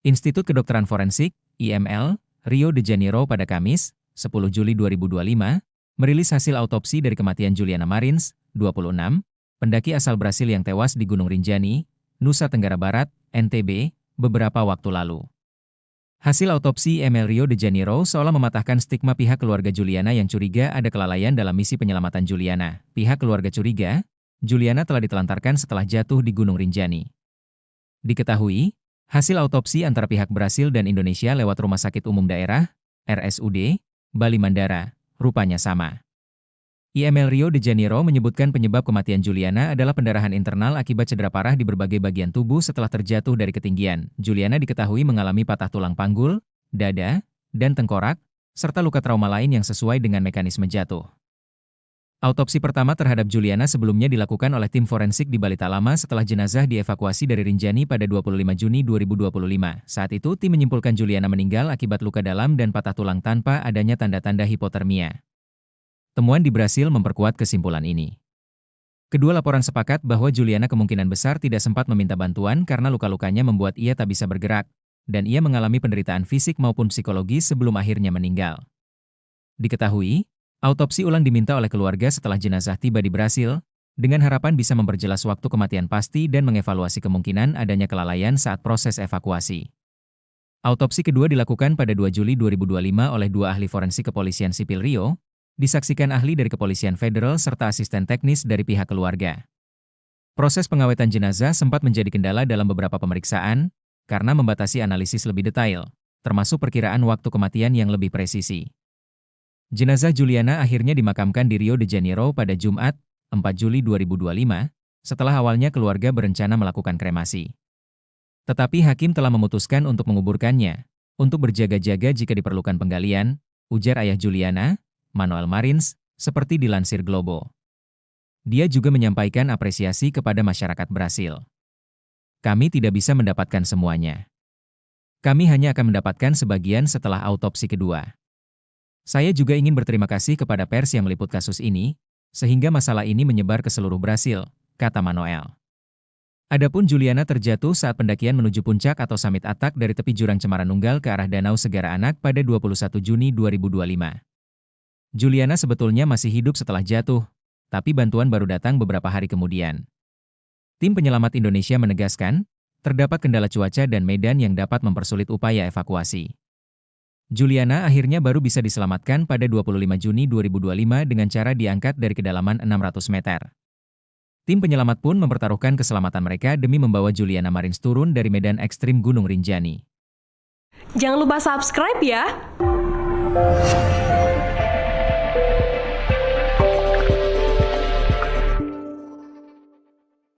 Institut Kedokteran Forensik, IML, Rio de Janeiro pada Kamis, 10 Juli 2025, merilis hasil autopsi dari kematian Juliana Marins, 26, pendaki asal Brasil yang tewas di Gunung Rinjani, Nusa Tenggara Barat, NTB, beberapa waktu lalu. Hasil autopsi IML Rio de Janeiro seolah mematahkan stigma pihak keluarga Juliana yang curiga ada kelalaian dalam misi penyelamatan Juliana. Pihak keluarga curiga, Juliana telah ditelantarkan setelah jatuh di Gunung Rinjani. Diketahui, hasil autopsi antara pihak Brasil dan Indonesia lewat Rumah Sakit Umum Daerah, RSUD, Bali Mandara, rupanya sama. IML Rio de Janeiro menyebutkan penyebab kematian Juliana adalah pendarahan internal akibat cedera parah di berbagai bagian tubuh setelah terjatuh dari ketinggian. Juliana diketahui mengalami patah tulang panggul, dada, dan tengkorak, serta luka trauma lain yang sesuai dengan mekanisme jatuh. Autopsi pertama terhadap Juliana sebelumnya dilakukan oleh tim forensik di Bali Talama setelah jenazah dievakuasi dari Rinjani pada 25 Juni 2025. Saat itu tim menyimpulkan Juliana meninggal akibat luka dalam dan patah tulang tanpa adanya tanda-tanda hipotermia. Temuan di Brasil memperkuat kesimpulan ini. Kedua laporan sepakat bahwa Juliana kemungkinan besar tidak sempat meminta bantuan karena luka-lukanya membuat ia tak bisa bergerak, dan ia mengalami penderitaan fisik maupun psikologis sebelum akhirnya meninggal. Diketahui, autopsi ulang diminta oleh keluarga setelah jenazah tiba di Brasil, dengan harapan bisa memperjelas waktu kematian pasti dan mengevaluasi kemungkinan adanya kelalaian saat proses evakuasi. Autopsi kedua dilakukan pada 2 Juli 2025 oleh dua ahli forensik kepolisian sipil Rio, disaksikan ahli dari Kepolisian Federal serta asisten teknis dari pihak keluarga. Proses pengawetan jenazah sempat menjadi kendala dalam beberapa pemeriksaan, karena membatasi analisis lebih detail, termasuk perkiraan waktu kematian yang lebih presisi. Jenazah Juliana akhirnya dimakamkan di Rio de Janeiro pada Jumat, 4 Juli 2025, setelah awalnya keluarga berencana melakukan kremasi. Tetapi hakim telah memutuskan untuk menguburkannya, untuk berjaga-jaga jika diperlukan penggalian, ujar ayah Juliana, Manuel Marins, seperti dilansir Globo. Dia juga menyampaikan apresiasi kepada masyarakat Brasil. Kami tidak bisa mendapatkan semuanya. Kami hanya akan mendapatkan sebagian setelah autopsi kedua. Saya juga ingin berterima kasih kepada pers yang meliput kasus ini, sehingga masalah ini menyebar ke seluruh Brasil, kata Manuel. Adapun Juliana terjatuh saat pendakian menuju puncak atau Summit Atak dari tepi jurang Cemara Nunggal ke arah Danau Segara Anak pada 21 Juni 2025. Juliana sebetulnya masih hidup setelah jatuh, tapi bantuan baru datang beberapa hari kemudian. Tim penyelamat Indonesia menegaskan, terdapat kendala cuaca dan medan yang dapat mempersulit upaya evakuasi. Juliana akhirnya baru bisa diselamatkan pada 25 Juni 2025 dengan cara diangkat dari kedalaman 600 meter. Tim penyelamat pun mempertaruhkan keselamatan mereka demi membawa Juliana Marins turun dari medan ekstrim Gunung Rinjani. Jangan lupa subscribe ya!